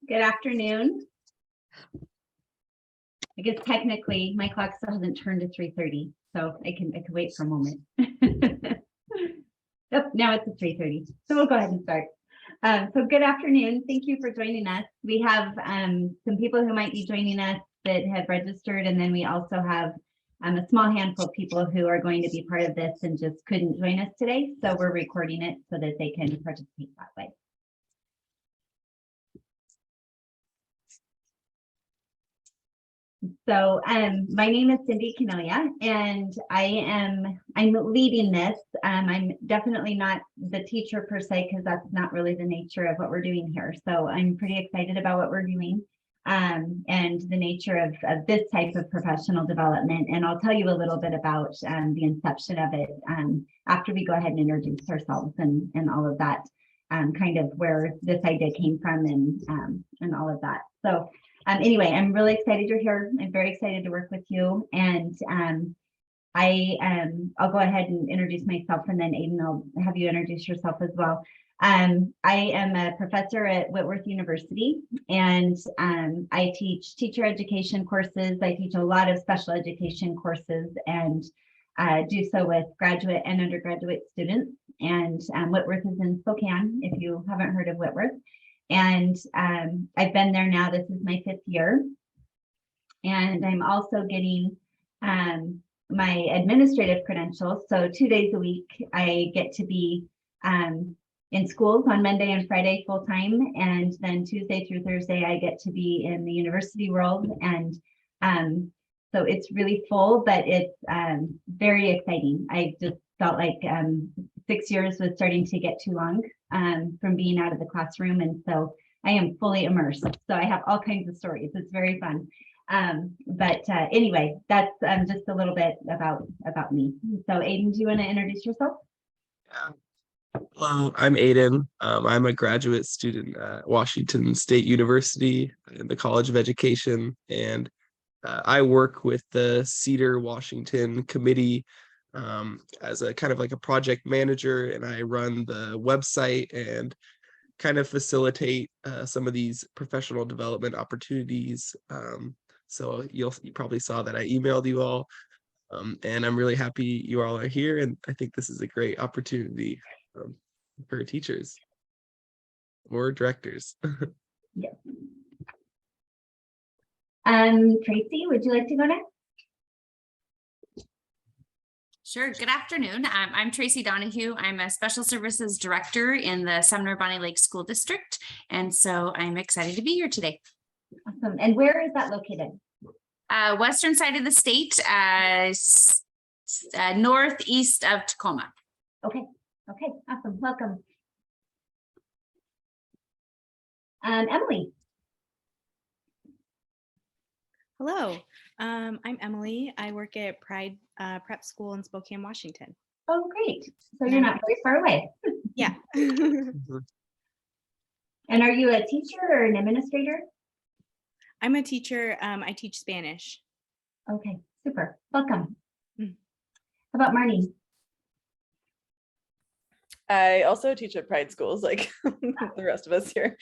Good afternoon. I guess technically my clock still hasn't turned to 3:30, so I can wait for a moment. Oh, now it's at 3:30, so we'll go ahead and start. So good afternoon. Thank you for joining us. We have some people who might be joining us that have registered, and then we also have a small handful of people who are going to be part of this and just couldn't join us today. So we're recording it so that they can participate that way. So my name is Cyndi Caniglia, and I'm leading this. I'm definitely not the teacher per se, because that's not really the nature of what we're doing here. So I'm pretty excited about what we're doing and the nature of this type of professional development. And I'll tell you a little bit about the inception of it after we go ahead and introduce ourselves and all of that, kind of where this idea came from and all of that. So anyway, I'm really excited you're here. I'm very excited to work with you. And I'll go ahead and introduce myself, and then Aiden, I'll have you introduce yourself as well. I am a professor at Whitworth University, and I teach teacher education courses. I teach a lot of special education courses and do so with graduate and undergraduate students. And Whitworth is in Spokane, if you haven't heard of Whitworth. And I've been there now. This is my 5th year. And I'm also getting my administrative credentials. So 2 days a week, I get to be in schools on Monday and Friday full time. And then Tuesday through Thursday, I get to be in the university world. And so it's really full, but it's very exciting. I just felt like 6 years was starting to get too long from being out of the classroom. And so I am fully immersed. So I have all kinds of stories. It's very fun. But anyway, that's just a little bit about me. So Aiden, do you want to introduce yourself? Yeah. Hello, I'm Aiden. I'm a graduate student at Washington State University in the College of Education. And I work with the Cedar Washington Committee as a kind of like a project manager, and I run the website and kind of facilitate some of these professional development opportunities. So you probably saw that I emailed you all, and I'm really happy you all are here, and I think this is a great opportunity for teachers or directors. Yeah. Tracy, would you like to go next? Sure. Good afternoon. I'm Tracy Donahue. I'm a special services director in the Sumner-Bonnie Lake School District. And so I'm excited to be here today. Awesome. And where is that located? Western side of the state, northeast of Tacoma. Okay. Okay. Awesome. Welcome. Emily. Hello, I'm Emily. I work at Pride Prep School in Spokane, Washington. Oh, great. So you're not very far away. Yeah. And are you a teacher or an administrator? I'm a teacher. I teach Spanish. Okay, super. Welcome. How about Marnie? I also teach at Pride schools, like the rest of us here.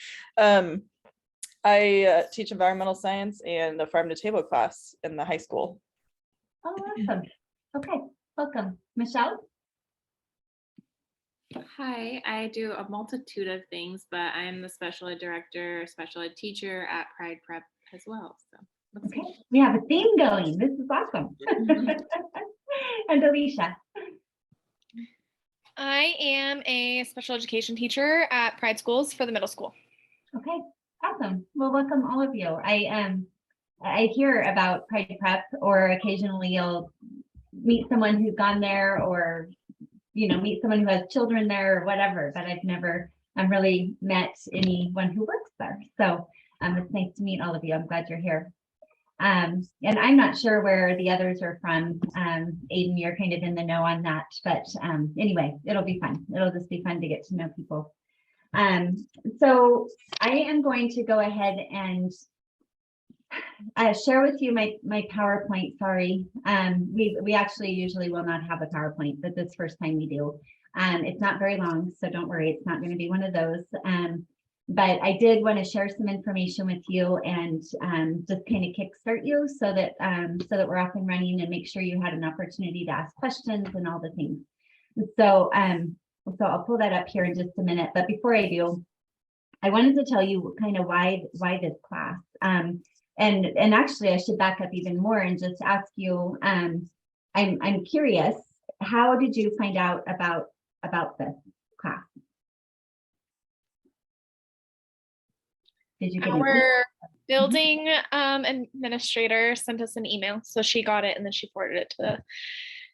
I teach environmental science and the farm to table class in the high school. Oh, awesome. Okay, welcome. Michelle? Hi, I do a multitude of things, but I'm the special ed director, special ed teacher at Pride Prep as well. So okay, we have a theme going. This is awesome. And Alicia? I am a special education teacher at Pride Schools for the middle school. Okay, awesome. Well, welcome all of you. I hear about Pride Prep, or occasionally you'll meet someone who's gone there, or meet someone who has children there or whatever, but I've never really met anyone who works there. So it's nice to meet all of you. I'm glad you're here. And I'm not sure where the others are from. Aiden, you're kind of in the know on that, but anyway, it'll be fun. It'll just be fun to get to know people. So I am going to go ahead and share with you my PowerPoint. Sorry, we actually usually will not have a PowerPoint, but this first time we do. It's not very long, so don't worry, it's not going to be one of those. but I did want to share some information with you and just kind of kickstart you so that we're up and running and make sure you had an opportunity to ask questions and all the things. So so I'll pull that up here in just a minute. But before I do, I wanted to tell you kind of why this class. And actually, I should back up even more and just ask you. I'm curious. How did you find out about this class? Did you get Our building administrator sent us an email, so she got it and then she forwarded it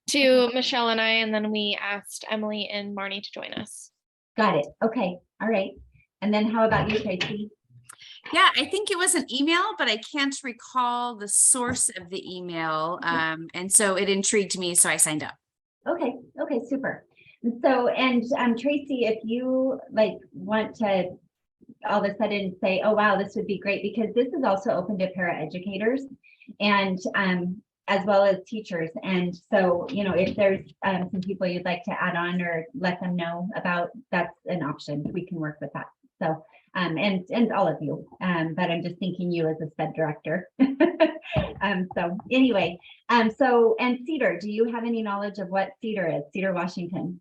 to Michelle and I, and then we asked Emily and Marnie to join us. Got it. Okay. All right. And then how about you, Tracy? Yeah, I think it was an email, but I can't recall the source of the email. And so it intrigued me, so I signed up. Okay. Okay. Super. So, and Tracy, if you want to all of a sudden say, oh, wow, this would be great, because this is also open to paraeducators and as well as teachers. And so, if there's some people you'd like to add on or let them know about, that's an option. We can work with that. So, and all of you, but I'm just thinking you as a SPED director. So anyway, and CEDAR, do you have any knowledge of what CEDAR is? CEDAR Washington.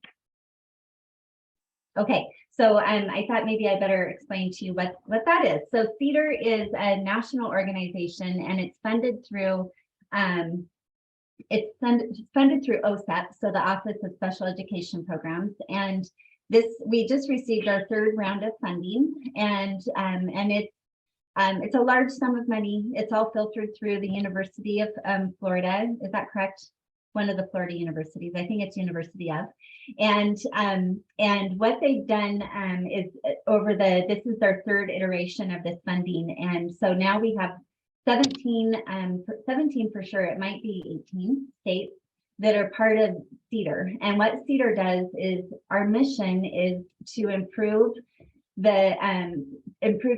Okay, so I thought maybe I better explain to you what that is. So CEDAR is a national organization, and it's funded through OSEP, so the Office of Special Education Programs, and we just received our third round of funding, and it's a large sum of money. It's all filtered through the University of Florida. Is that correct? One of the Florida universities. I think it's University of. And what they've done is this is their third iteration of this funding, and so now we have 17 for sure. It might be 18 states that are part of CEDAR. And what CEDAR does is, our mission is to improve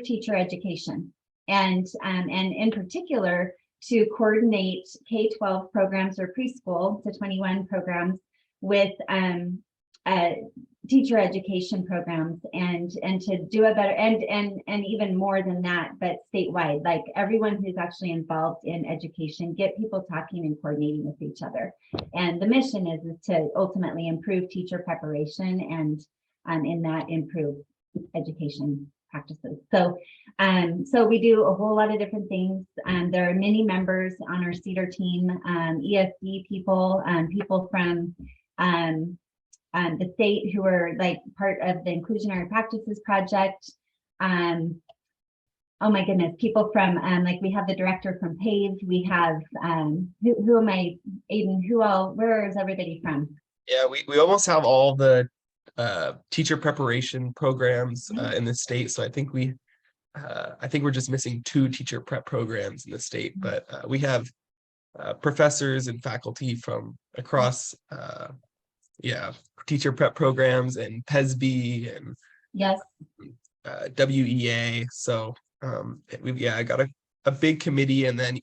teacher education, and in particular to coordinate K-12 programs or preschool to 21 programs with teacher education programs, and to do a better and even more than that, but statewide, like everyone who's actually involved in education, get people talking and coordinating with each other. And the mission is to ultimately improve teacher preparation and in that improve education practices. So so we do a whole lot of different things. There are many members on our CEDAR team, ESD people, people from the state who are part of the Inclusionary Practices Project. Oh my goodness, people from we have the director from PAVE. We have who am I, Aiden? Where is everybody from? Yeah, we almost have all the teacher preparation programs in the state. So I think we're just missing 2 teacher prep programs in the state, but we have professors and faculty from across teacher prep programs and PESB and Yes, WEA. So I got a big committee, and then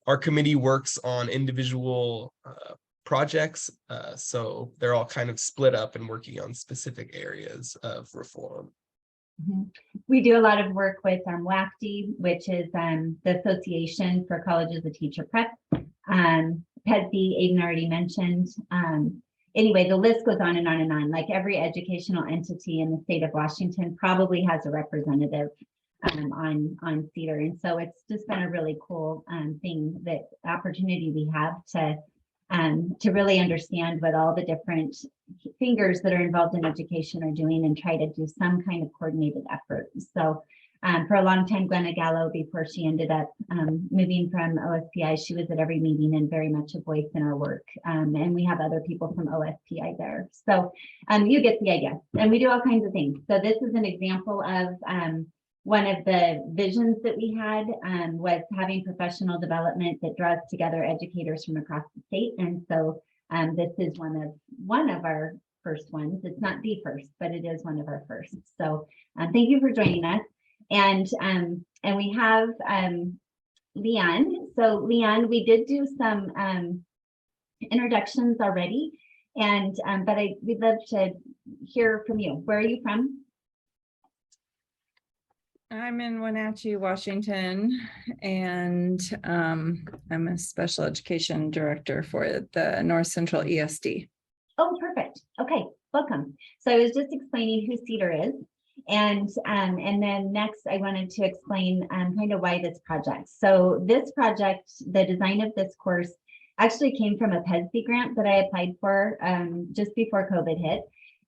our committee works on individual projects. So they're all kind of split up and working on specific areas of reform. We do a lot of work with WACD, which is the Association for Colleges of Teacher Prep. PESB, Aiden already mentioned. Anyway, the list goes on and on and on. Like every educational entity in the state of Washington probably has a representative on CEDAR. And so it's just been a really cool opportunity we have to really understand what all the different fingers that are involved in education are doing and try to do some kind of coordinated effort. So for a long time, Glenna Gallo, before she ended up moving from OSPI, she was at every meeting and very much a voice in our work. And we have other people from OSPI there. So you get the idea. And we do all kinds of things. So this is an example of one of the visions that we had was having professional development that draws together educators from across the state. And so this is one of our first ones. It's not the first, but it is one of our first. So thank you for joining us. And we have Leanne. So Leanne, we did do some introductions already, and but we'd love to hear from you. Where are you from? I'm in Wenatchee, Washington, and I'm a special education director for the North Central ESD. Oh, perfect. Okay, welcome. So I was just explaining who Cedar is. And then next I wanted to explain kind of why this project. So this project, the design of this course actually came from a PESB grant that I applied for just before COVID hit.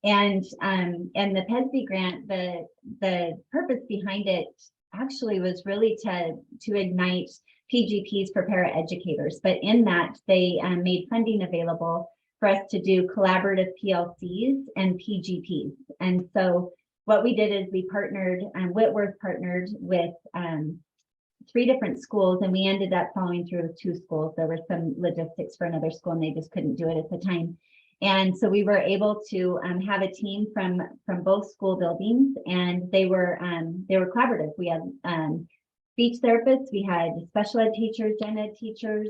And the PESB grant, the purpose behind it actually was really to ignite PGPs for paraeducators. But in that, they made funding available for us to do collaborative PLCs and PGPs. And so what we did is we partnered, Whitworth partnered with 3 different schools, and we ended up following through with 2 schools. There were some logistics for another school and they just couldn't do it at the time. And so we were able to have a team from both school buildings, and they were collaborative. We had speech therapists, we had special ed teachers, gen ed teachers,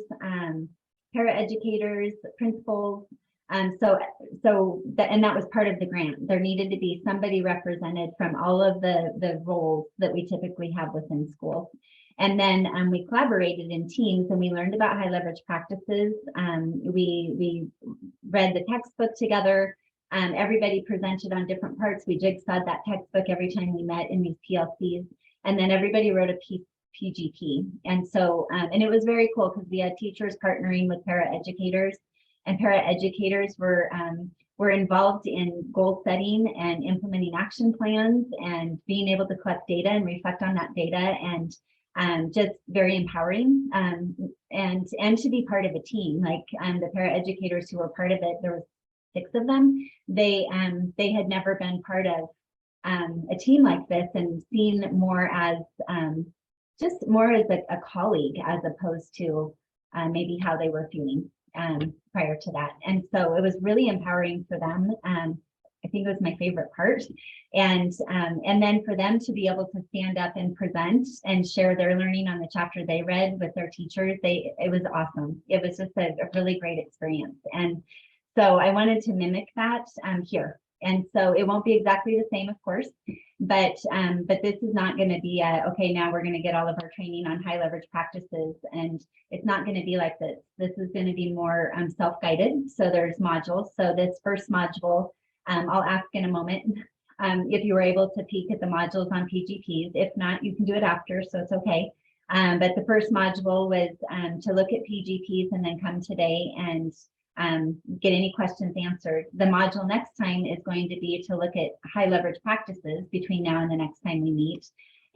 paraeducators, principals. And that was part of the grant. There needed to be somebody represented from all of the roles that we typically have within schools. And then we collaborated in teams and we learned about high leverage practices. We read the textbook together. Everybody presented on different parts. We jigsawed that textbook every time we met in these PLCs. And then everybody wrote a PGP. And so, and it was very cool because we had teachers partnering with paraeducators, and paraeducators were involved in goal setting and implementing action plans and being able to collect data and reflect on that data, and just very empowering, and to be part of a team. Like the paraeducators who were part of it, there was 6 of them. They had never been part of a team like this, and seen more as just more as a colleague as opposed to maybe how they were feeling prior to that. And so it was really empowering for them. I think it was my favorite part. And then for them to be able to stand up and present and share their learning on the chapter they read with their teachers, it was awesome. It was just a really great experience. And so I wanted to mimic that here. And so it won't be exactly the same, of course, but this is not going to be okay, now we're going to get all of our training on high leverage practices, and it's not going to be like this. This is going to be more self-guided. So there's modules. So this first module, I'll ask in a moment if you were able to peek at the modules on PGPs. If not, you can do it after, so it's okay. But the first module was to look at PGPs and then come today and get any questions answered. The module next time is going to be to look at high leverage practices between now and the next time we meet.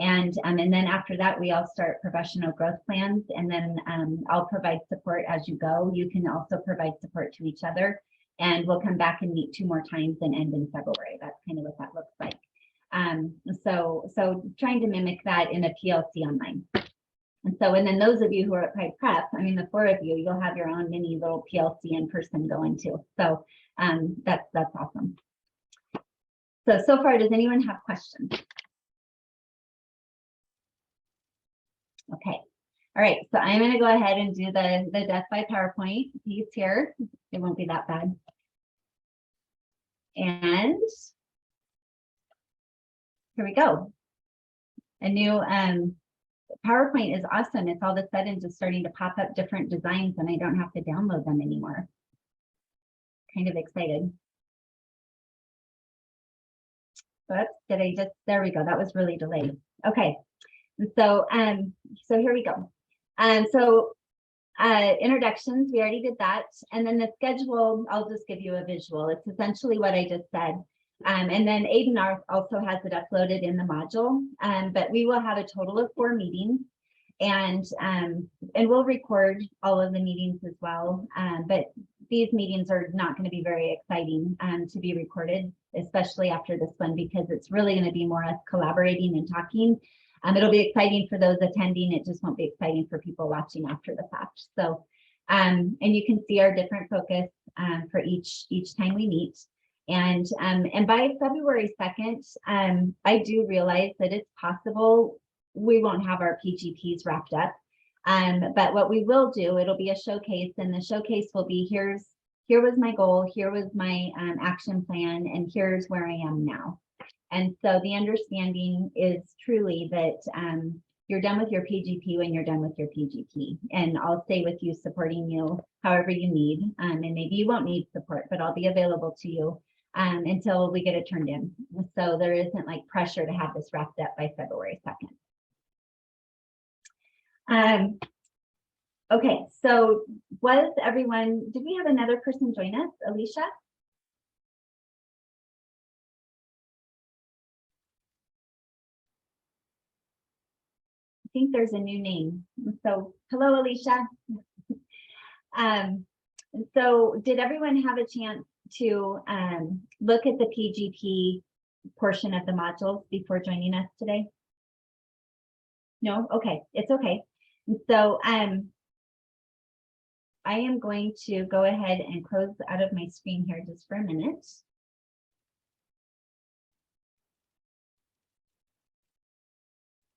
And then after that, we all start professional growth plans, and then I'll provide support as you go. You can also provide support to each other, and we'll come back and meet 2 more times and end in February. That's kind of what that looks like. So trying to mimic that in a PLC online. And then those of you who are at Pride Prep, I mean, the 4 of you, you'll have your own mini little PLC in person going too. So that's awesome. So far, does anyone have questions? Okay. All right. So I'm going to go ahead and do the death by PowerPoint piece here. It won't be that bad. And here we go. A new PowerPoint is awesome. It's all of a sudden just starting to pop up different designs and I don't have to download them anymore. Kind of excited. But there we go. That was really delayed. Okay. So here we go. Introductions, we already did that. And then the schedule, I'll just give you a visual. It's essentially what I just said. And then Aiden also has it uploaded in the module, but we will have a total of 4 meetings, and we'll record all of the meetings as well. But these meetings are not going to be very exciting to be recorded, especially after this one, because it's really going to be more us collaborating and talking. It'll be exciting for those attending. It just won't be exciting for people watching after the fact. So, and you can see our different focus for each time we meet. And by February 2nd, I do realize that it's possible we won't have our PGPs wrapped up. But what we will do, it'll be a showcase, and the showcase will be here was my goal, here was my action plan, and here's where I am now. And so the understanding is truly that you're done with your PGP when you're done with your PGP. And I'll stay with you, supporting you however you need. And maybe you won't need support, but I'll be available to you until we get it turned in. So there isn't like pressure to have this wrapped up by February 2nd. Okay, so did we have another person join us, Alicia? I think there's a new name. So hello, Alicia. So did everyone have a chance to look at the PGP portion of the modules before joining us today? No? Okay, it's okay. So I am going to go ahead and close out of my screen here just for a minute.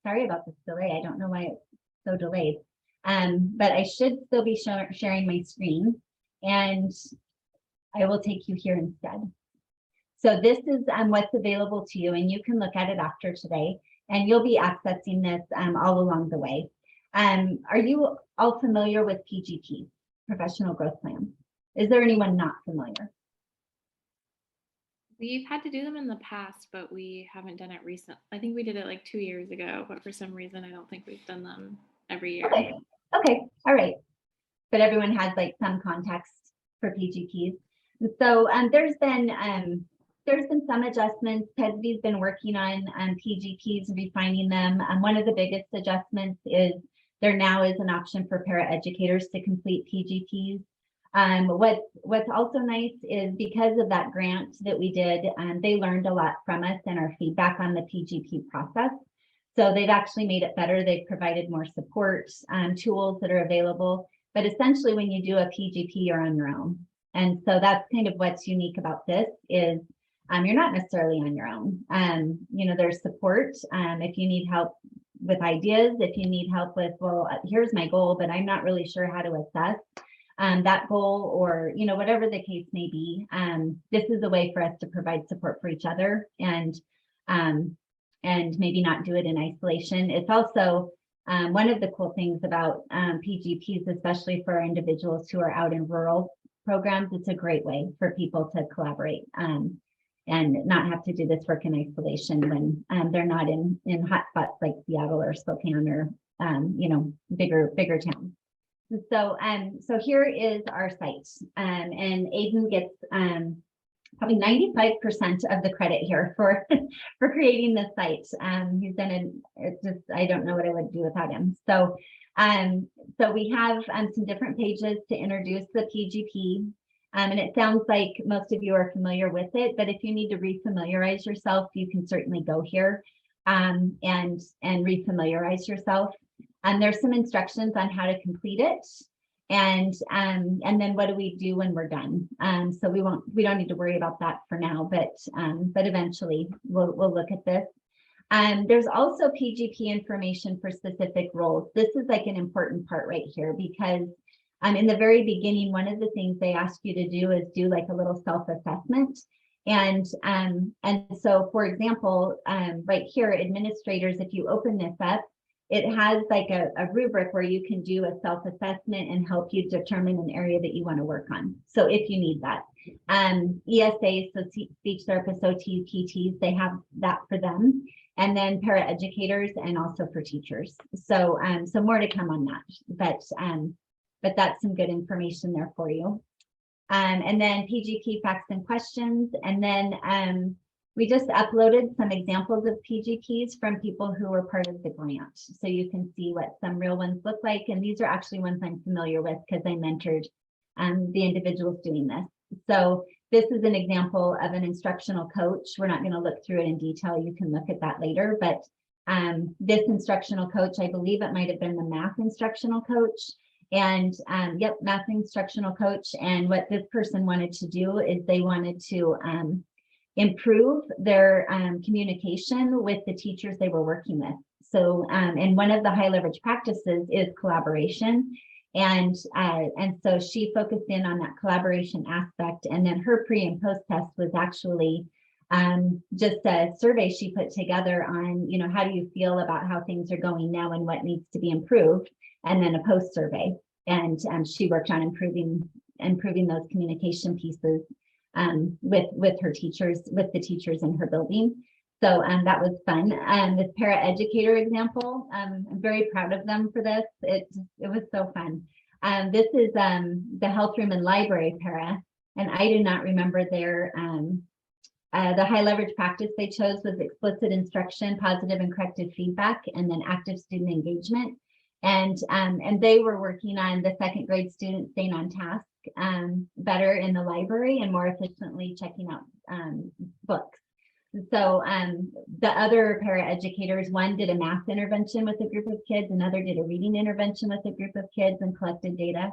Sorry about this delay. I don't know why it's so delayed. But I should still be sharing my screen, and I will take you here instead. So this is what's available to you, and you can look at it after today, and you'll be accessing this all along the way. Are you all familiar with PGP, Professional Growth Plan? Is there anyone not familiar? We've had to do them in the past, but we haven't done it recent. I think we did it like 2 years ago, but for some reason, I don't think we've done them every year. Okay, all right. But everyone has like some context for PGPs. So there's been some adjustments. PESB's been working on PGPs, refining them. One of the biggest adjustments is there now is an option for paraeducators to complete PGPs. What's also nice is because of that grant that we did, they learned a lot from us and our feedback on the PGP process. So they've actually made it better. They've provided more support, tools that are available. But essentially, when you do a PGP, you're on your own. And so that's kind of what's unique about this is you're not necessarily on your own. There's support. If you need help with ideas, if you need help with, well, here's my goal, but I'm not really sure how to assess that goal, or whatever the case may be, this is a way for us to provide support for each other and maybe not do it in isolation. It's also one of the cool things about PGPs, especially for individuals who are out in rural programs. It's a great way for people to collaborate and not have to do this work in isolation when they're not in hot spots like Seattle or Spokane or bigger towns. So here is our site, and Aiden gets probably 95% of the credit here for creating this site. He's done I don't know what I would do without him. So we have some different pages to introduce the PGP, and it sounds like most of you are familiar with it, but if you need to refamiliarize yourself, you can certainly go here and refamiliarize yourself. There's some instructions on how to complete it, and then what do we do when we're done? So we don't need to worry about that for now, but eventually we'll look at this. There's also PGP information for specific roles. This is like an important part right here because in the very beginning, one of the things they ask you to do is do like a little self-assessment. And so, for example, right here, administrators, if you open this up, it has like a rubric where you can do a self-assessment and help you determine an area that you want to work on. So if you need that. ESAs, so speech therapists, OTs, PTs, they have that for them. And then paraeducators and also for teachers. So more to come on that, but that's some good information there for you. And then PGP facts and questions. And then we just uploaded some examples of PGPs from people who were part of the grant. So you can see what some real ones look like. And these are actually ones I'm familiar with because I mentored the individuals doing this. So this is an example of an instructional coach. We're not going to look through it in detail. You can look at that later. But this instructional coach, I believe it might have been the math instructional coach. And yep, math instructional coach. And what this person wanted to do is they wanted to improve their communication with the teachers they were working with. So, and one of the high leverage practices is collaboration. And so she focused in on that collaboration aspect. And then her pre and post test was actually just a survey she put together on, how do you feel about how things are going now and what needs to be improved, and then a post survey. And she worked on improving those communication pieces with her teachers, with the teachers in her building. So that was fun. This para-educator example, I'm very proud of them for this. It was so fun. This is the health room and library para, and I do not remember their the high leverage practice they chose was explicit instruction, positive and corrective feedback, and then active student engagement. And they were working on the second grade students staying on task better in the library and more efficiently checking out books. So the other paraeducators, one did a math intervention with a group of kids, another did a reading intervention with a group of kids and collected data.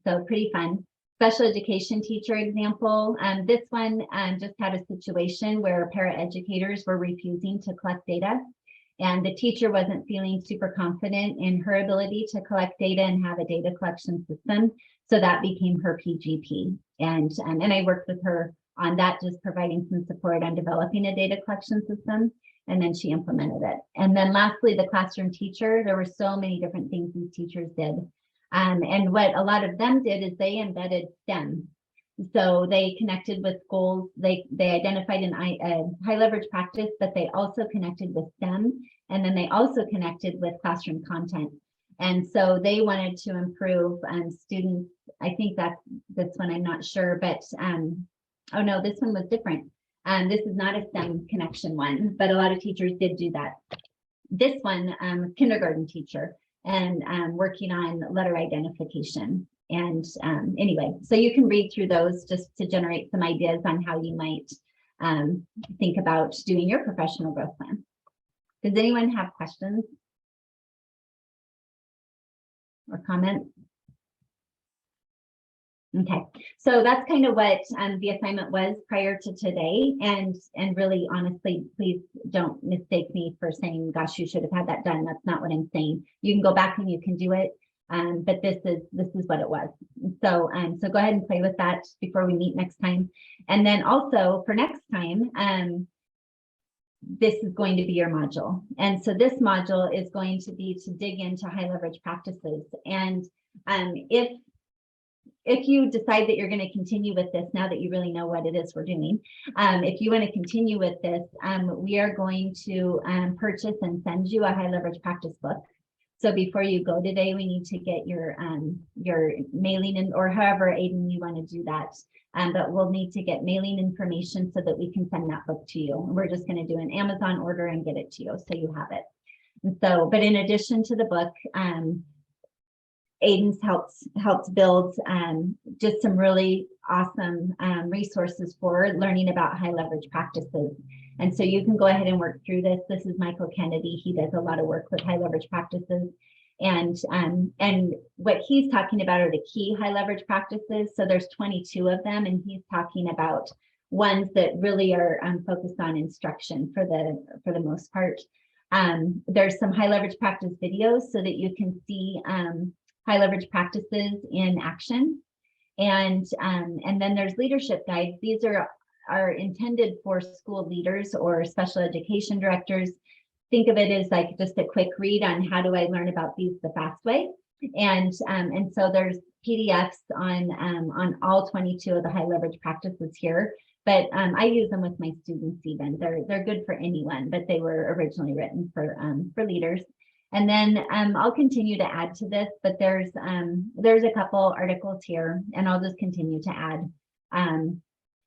So pretty fun. Special education teacher example. This one just had a situation where paraeducators were refusing to collect data, and the teacher wasn't feeling super confident in her ability to collect data and have a data collection system. So that became her PGP. And I worked with her on that, just providing some support on developing a data collection system. And then she implemented it. And then lastly, the classroom teacher, there were so many different things these teachers did. And what a lot of them did is they embedded STEM. So they connected with schools, they identified a high leverage practice, but they also connected with STEM. And then they also connected with classroom content. And so they wanted to improve students. I think that's this one, I'm not sure, but oh no, this one was different. This is not a STEM connection one, but a lot of teachers did do that. This one, kindergarten teacher, and working on letter identification. And anyway, so you can read through those just to generate some ideas on how you might think about doing your professional growth plan. Does anyone have questions or comments? Okay, so that's kind of what the assignment was prior to today. And really, honestly, please don't mistake me for saying, gosh, you should have had that done. That's not what I'm saying. You can go back and you can do it. But this is what it was. So so go ahead and play with that before we meet next time. And then also for next time, this is going to be your module. And so this module is going to be to dig into high leverage practices. And if you decide that you're going to continue with this, now that you really know what it is we're doing, if you want to continue with this, we are going to purchase and send you a high leverage practice book. So before you go today, we need to get your mailing in, or however, Aiden, you want to do that. But we'll need to get mailing information so that we can send that book to you. We're just going to do an Amazon order and get it to you so you have it. And so, but in addition to the book, Aiden's helped build just some really awesome resources for learning about high leverage practices. And so you can go ahead and work through this. This is Michael Kennedy. He does a lot of work with high leverage practices. And what he's talking about are the key high leverage practices. So there's 22 of them, and he's talking about ones that really are focused on instruction for the most part. There's some high leverage practice videos so that you can see high leverage practices in action. And then there's leadership guides. These are intended for school leaders or special education directors. Think of it as like just a quick read on how do I learn about these the fast way. And so there's PDFs on all 22 of the high leverage practices here. But I use them with my students even. They're good for anyone, but they were originally written for leaders. And then I'll continue to add to this, but there's a couple articles here, and I'll just continue to add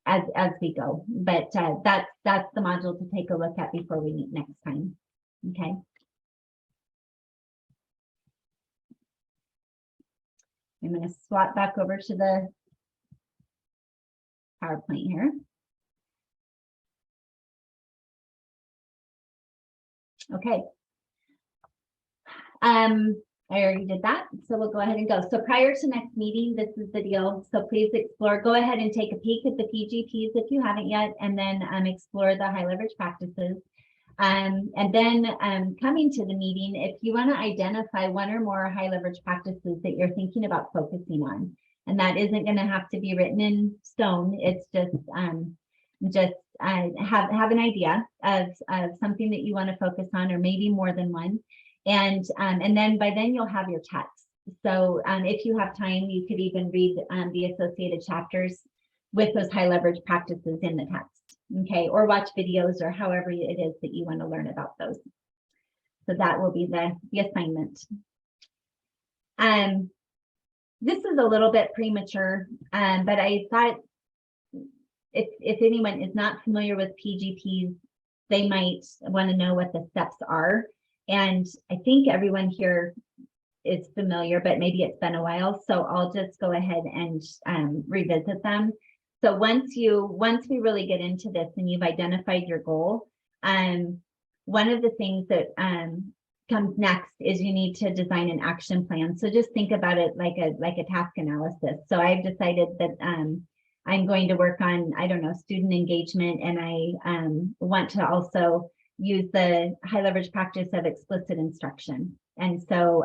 as we go. But that's the module to take a look at before we meet next time. Okay. I'm going to swap back over to the PowerPoint here. Okay. I already did that, so we'll go ahead and go. So prior to next meeting, this is the deal. So please explore, go ahead and take a peek at the PGPs if you haven't yet, and then explore the high leverage practices. And then coming to the meeting, if you want to identify one or more high leverage practices that you're thinking about focusing on, and that isn't going to have to be written in stone. It's just just have an idea of something that you want to focus on, or maybe more than one. And then by then you'll have your text. So if you have time, you could even read the associated chapters with those high leverage practices in the text. Okay, or watch videos, or however it is that you want to learn about those. So that will be the assignment. This is a little bit premature, but I thought if anyone is not familiar with PGPs, they might want to know what the steps are. And I think everyone here is familiar, but maybe it's been a while. So I'll just go ahead and revisit them. So once we really get into this and you've identified your goal, one of the things that comes next is you need to design an action plan. So just think about it like a task analysis. So I've decided that I'm going to work on, I don't know, student engagement, and I want to also use the high leverage practice of explicit instruction. And so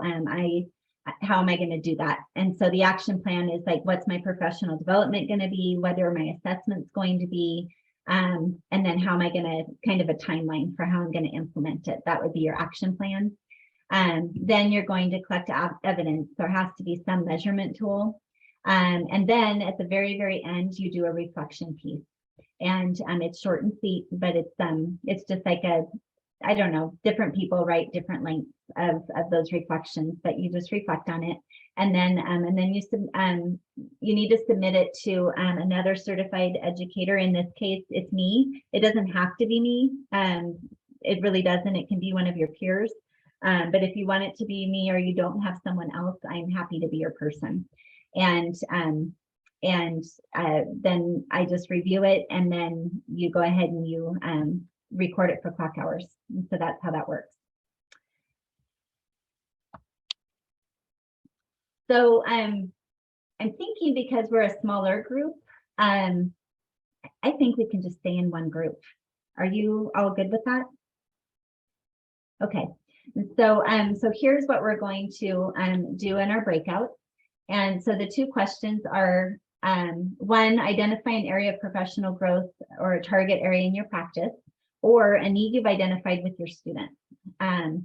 how am I going to do that? And so the action plan is like, what's my professional development going to be? What are my assessments going to be? And then how am I going to, kind of a timeline for how I'm going to implement it? That would be your action plan. Then you're going to collect evidence. There has to be some measurement tool. And then at the very, very end, you do a reflection piece. And it's short and sweet, but it's just like I don't know, different people write different lengths of those reflections, but you just reflect on it. And then you need to submit it to another certified educator. In this case, it's me. It doesn't have to be me. It really doesn't. It can be one of your peers. But if you want it to be me, or you don't have someone else, I'm happy to be your person. And then I just review it, and then you go ahead and you record it for clock hours. And so that's how that works. So I'm thinking, because we're a smaller group, I think we can just stay in one group. Are you all good with that? Okay. So here's what we're going to do in our breakout. And so the two questions are, one, identify an area of professional growth or a target area in your practice, or a need you've identified with your student. So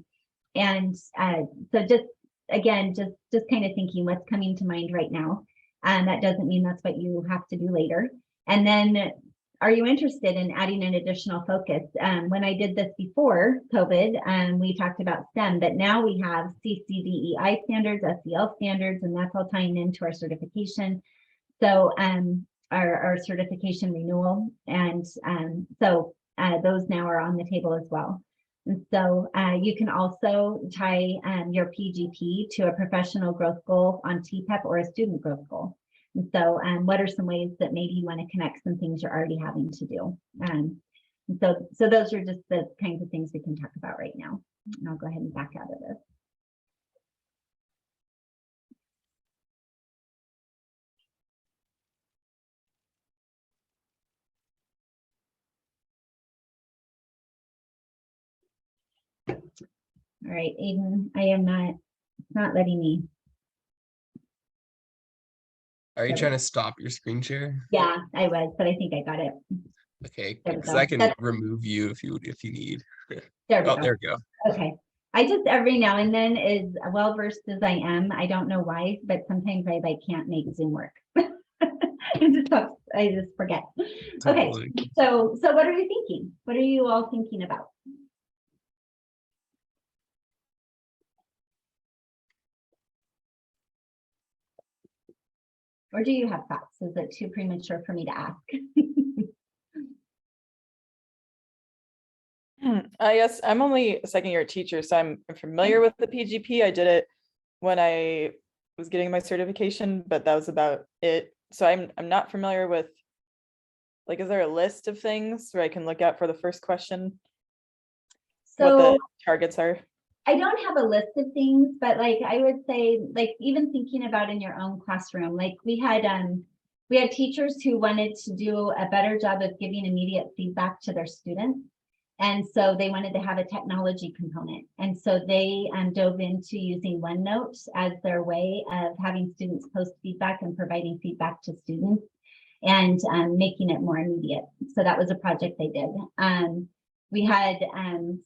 just, again, just kind of thinking what's coming to mind right now. That doesn't mean that's what you have to do later. And then, are you interested in adding an additional focus? When I did this before COVID, we talked about STEM, but now we have CC-DEI standards, SEL standards, and that's all tying into our certification. So our certification renewal. And so those now are on the table as well. And so you can also tie your PGP to a professional growth goal on TPEP or a student growth goal. And so what are some ways that maybe you want to connect some things you're already having to do? So those are just the kinds of things we can talk about right now. And I'll go ahead and back out of this. All right, Aiden, it's not letting me. Are you trying to stop your screen share? Yeah, I was, but I think I got it. Okay, There we because go. I can remove you if you need. There we Oh, go. there we go. Okay. I just every now and then, as well versed as I am, I don't know why, but sometimes I can't make Zoom work. I just forget. Totally. Okay, so what are you thinking? What are you all thinking about? Or do you have thoughts? Is it too premature for me to ask? Yes, I'm only a second year teacher, so I'm familiar with the PGP. I did it when I was getting my certification, but that was about it. So I'm not familiar with, like, is there a list of things where I can look at for the first question? So what the targets are? I don't have a list of things, but like I would say, like even thinking about in your own classroom, like we had teachers who wanted to do a better job of giving immediate feedback to their students. And so they wanted to have a technology component. And so they dove into using OneNote as their way of having students post feedback and providing feedback to students. and making it more immediate. So that was a project they did. We had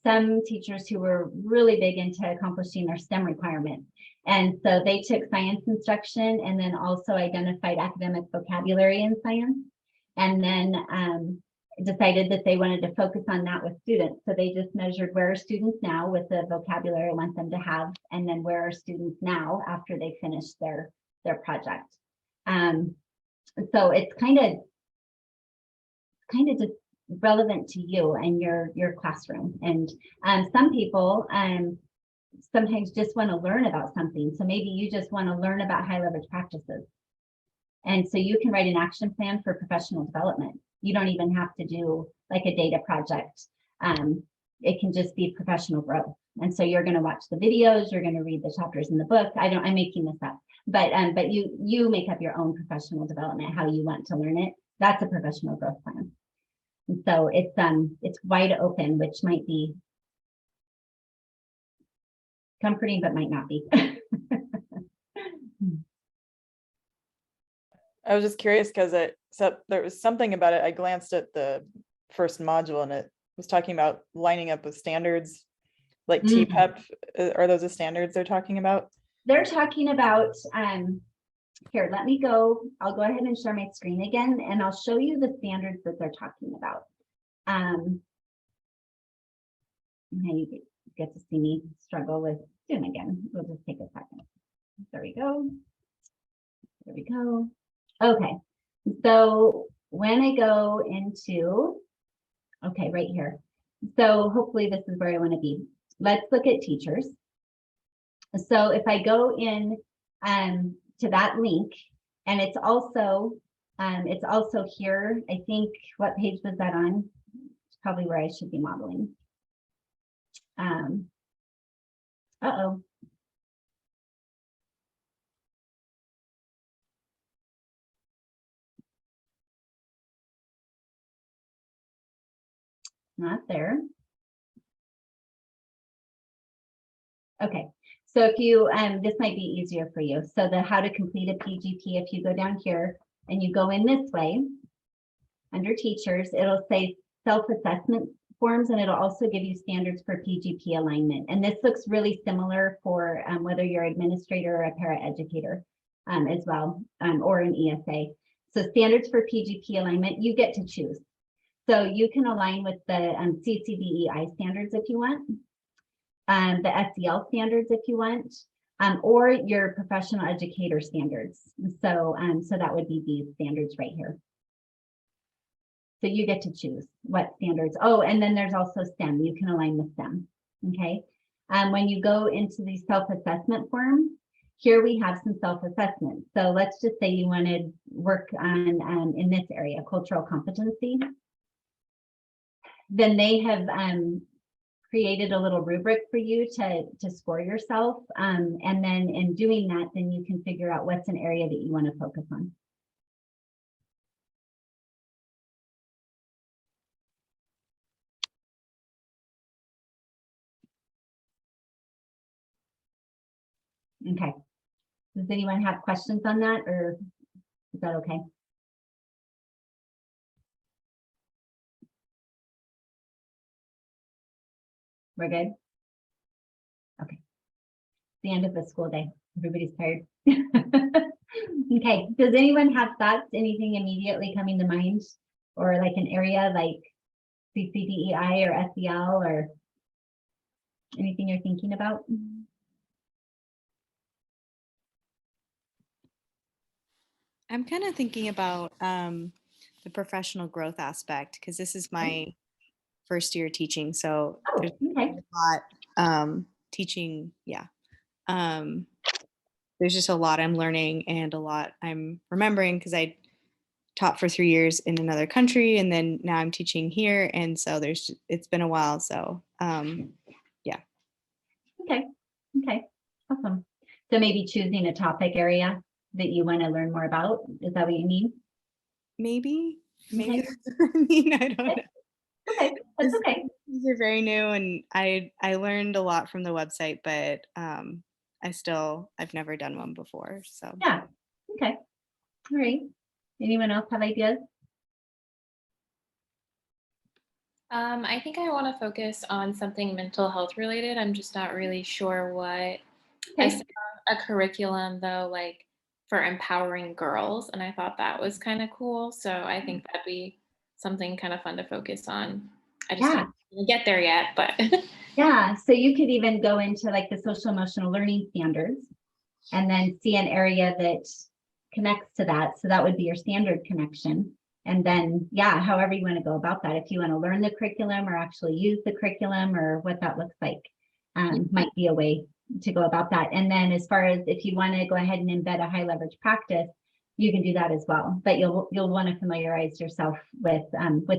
some teachers who were really big into accomplishing their STEM requirement. And so they took science instruction and then also identified academic vocabulary in science, and then decided that they wanted to focus on that with students. So they just measured where are students now with the vocabulary I want them to have, and then where are students now after they finished their project. So it's kind of just relevant to you and your classroom. And some people sometimes just want to learn about something. So maybe you just want to learn about high leverage practices. And so you can write an action plan for professional development. You don't even have to do like a data project. It can just be professional growth. And so you're going to watch the videos, you're going to read the chapters in the book. I'm making this up, but you make up your own professional development, how you want to learn it. That's a professional growth plan. And so it's wide open, which might be comforting, but might not be. I was just curious because there was something about it. I glanced at the first module and it was talking about lining up with standards like TPEP. Are those the standards they're talking about? They're talking about, here, let me go. I'll go ahead and share my screen again, and I'll show you the standards that they're talking about. Now you get to see me struggle with Zoom again. We'll just take a second. There we go. There we go. Okay, so when I go into, okay, right here. So hopefully this is where I want to be. Let's look at teachers. So if I go in to that link, and it's also here, I think, what page was that on? It's probably where I should be modeling. Uh-oh. Not there. Okay, so if you, this might be easier for you. So the how to complete a PGP, if you go down here and you go in this way, under teachers, it'll say self-assessment forms, and it'll also give you standards for PGP alignment. And this looks really similar for whether you're an administrator or a paraeducator as well, or an ESA. So standards for PGP alignment, you get to choose. So you can align with the CC-DEI standards if you want, the SEL standards if you want, or your professional educator standards. So, so that would be these standards right here. So you get to choose what standards. Oh, and then there's also STEM. You can align with STEM. Okay. When you go into the self-assessment form, here we have some self-assessment. So let's just say you want to work on in this area, cultural competency. Then they have created a little rubric for you to score yourself. And then in doing that, then you can figure out what's an area that you want to focus on. Okay. Does anyone have questions on that, or is that okay? We're good? Okay. The end of the school day. Everybody's tired. Okay. Does anyone have thoughts? Anything immediately coming to mind? Or like an area like CC-DEI or SEL or anything you're thinking about? I'm kind of thinking about the professional growth aspect, because this is my first year teaching. So there's Okay. a lot teaching. Yeah. There's just a lot I'm learning and a lot I'm remembering, because I taught for 3 years in another country, and then now I'm teaching here. And so it's been a while. So yeah. Okay. Okay. Awesome. So maybe choosing a topic area that you want to learn more about. Is that what you mean? Maybe Okay. that's what I mean. I don't know. Okay. That's okay. These are very new, and I learned a lot from the website, but I've never done one before. So Yeah. Okay. All right. Anyone else have ideas? I think I want to focus on something mental health related. I'm just not really sure what. I Okay. saw a curriculum though, like for empowering girls, and I thought that was kind of cool. So I think that'd be something kind of fun to focus on. I just Yeah. don't get there yet, but Yeah, so you could even go into like the social emotional learning standards and then see an area that connects to that. So that would be your standard connection. And then, yeah, however you want to go about that, if you want to learn the curriculum or actually use the curriculum or what that looks like, might be a way to go about that. And then as far as if you want to go ahead and embed a high leverage practice, you can do that as well. But you'll want to familiarize yourself with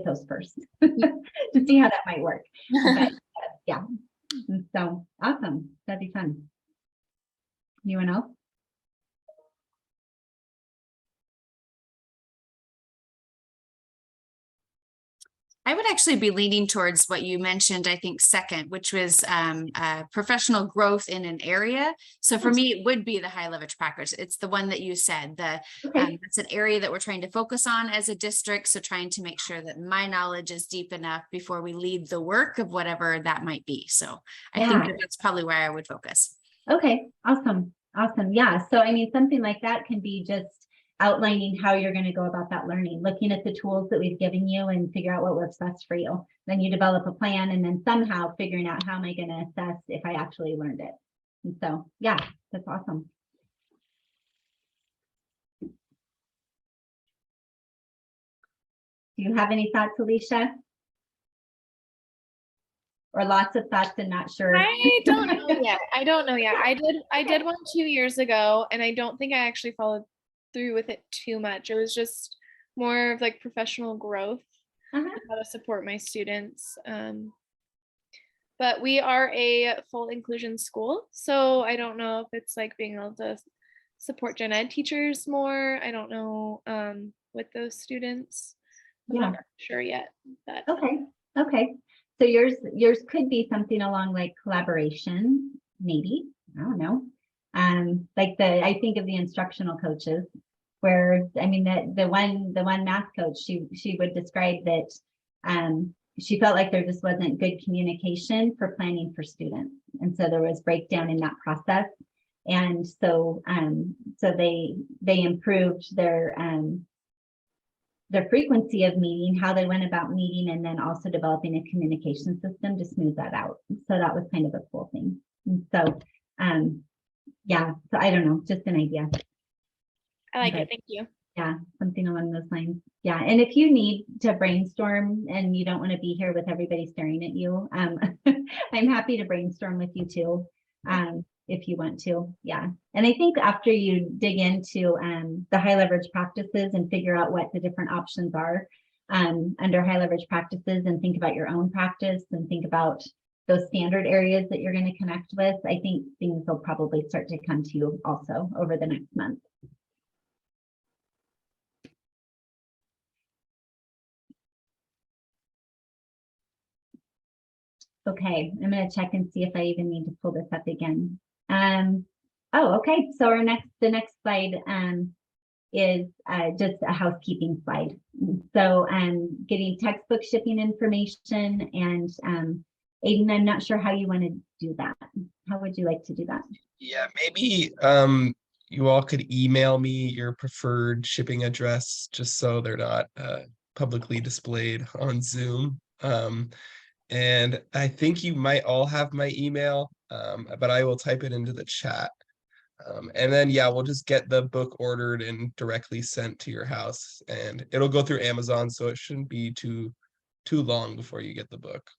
those first to see how that might work. But, yeah, so awesome. That'd be fun. Anyone else? I would actually be leaning towards what you mentioned, I think, second, which was professional growth in an area. So for me, it would be the high leverage practice. It's the one that you said, Okay. it's an area that we're trying to focus on as a district. So trying to make sure that my knowledge is deep enough before we lead the work of whatever that might be. So I think that that's probably where I would focus. Okay, awesome. Awesome. Yeah. So I mean, something like that can be just outlining how you're going to go about that learning, looking at the tools that we've given you and figure out what works best for you. Then you develop a plan and then somehow figuring out how am I going to assess if I actually learned it. And so, yeah, that's awesome. Do you have any thoughts, Alicia? Or lots of thoughts and not sure? I don't know yet. I don't know yet. I did one 2 years ago, and I don't think I actually followed through with it too much. It was just more of like professional growth, Uh-huh. how to support my students. But we are a full inclusion school, so I don't know if it's like being able to support gen ed teachers more. I don't know with those students. I'm not sure yet. But Okay. So yours could be something along like collaboration, maybe. I don't know. Like I think of the instructional coaches where, I mean, the one math coach, she would describe that she felt like there just wasn't good communication for planning for students. And so there was breakdown in that process. And so they improved their frequency of meeting, how they went about meeting, and then also developing a communication system to smooth that out. So that was kind of a cool thing. And so, yeah, so I don't know, just an idea. I like it. Thank you. Yeah, something along those lines. Yeah, and if you need to brainstorm and you don't want to be here with everybody staring at you, I'm happy to brainstorm with you too, if you want to. Yeah, and I think after you dig into the high leverage practices and figure out what the different options are under high leverage practices and think about your own practice and think about those standard areas that you're going to connect with, I think things will probably start to come to you also over the next month. Okay, I'm going to check and see if I even need to pull this up again. Oh, okay. So the next slide is just a housekeeping slide. So getting textbook shipping information and Aiden, I'm not sure how you want to do that. How would you like to do that? Yeah, maybe you all could email me your preferred shipping address just so they're not publicly displayed on Zoom. And I think you might all have my email, but I will type it into the chat. And then, yeah, we'll just get the book ordered and directly sent to your house. And it'll go through Amazon, so it shouldn't be too long before you get the book.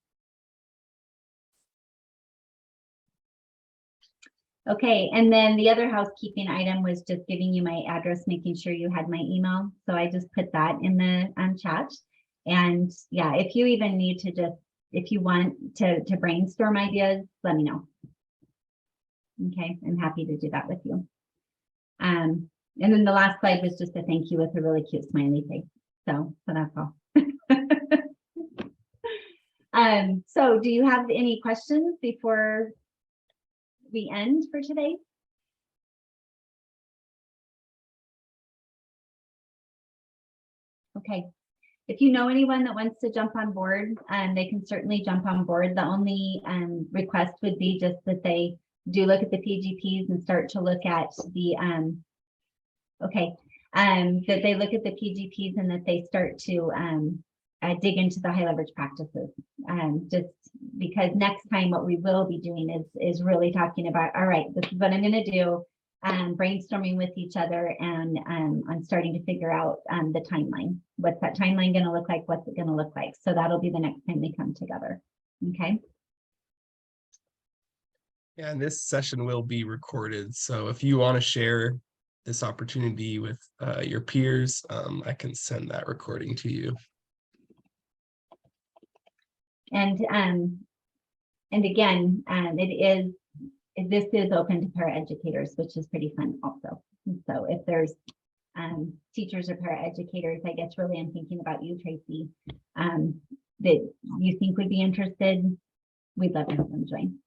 Okay, and then the other housekeeping item was just giving you my address, making sure you had my email. So I just put that in the chat. And yeah, if you even need to just, if you want to brainstorm ideas, let me know. Okay, I'm happy to do that with you. And then the last slide was just a thank you with a really cute smiley face. So that's all. So do you have any questions before we end for today? Okay. If you know anyone that wants to jump on board, they can certainly jump on board. The only request would be just that they do look at the PGPs and start to look at the that they look at the PGPs and that they start to dig into the high leverage practices. Just because next time what we will be doing is really talking about, all right, this is what I'm going to do, brainstorming with each other, and on starting to figure out the timeline. What's that timeline going to look like? What's it going to look like? So that'll be the next time we come together. Okay. Yeah, and this session will be recorded. So if you want to share this opportunity with your peers, I can send that recording to you. And again, this is open to paraeducators, which is pretty fun also. So if there's teachers or paraeducators, I guess really I'm thinking about you, Tracy, that you think would be interested, we'd love to have them join.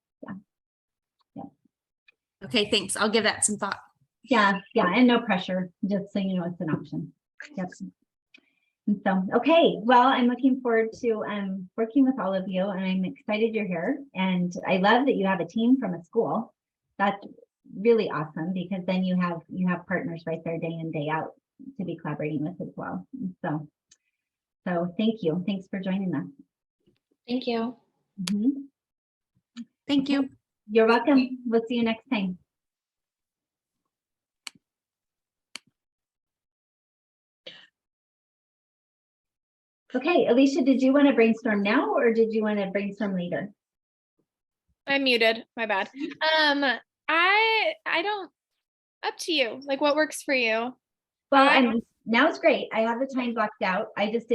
Okay, thanks. I'll give that some thought. Yeah, and no pressure, just so you know it's an option. Yep. And so, okay, well, I'm looking forward to working with all of you, and I'm excited you're here. And I love that you have a team from a school. That's really awesome, because then you have partners right there day in, day out to be collaborating with as well. And so thank you. Thanks for joining us. Thank you. Thank you. You're welcome. We'll see you next time. Okay, Alicia, did you want to brainstorm now, or did you want to brainstorm later? I'm muted. My bad. I don't. Up to you. Like, what works for you? Well, now it's great. I have the time blocked out. I just didn't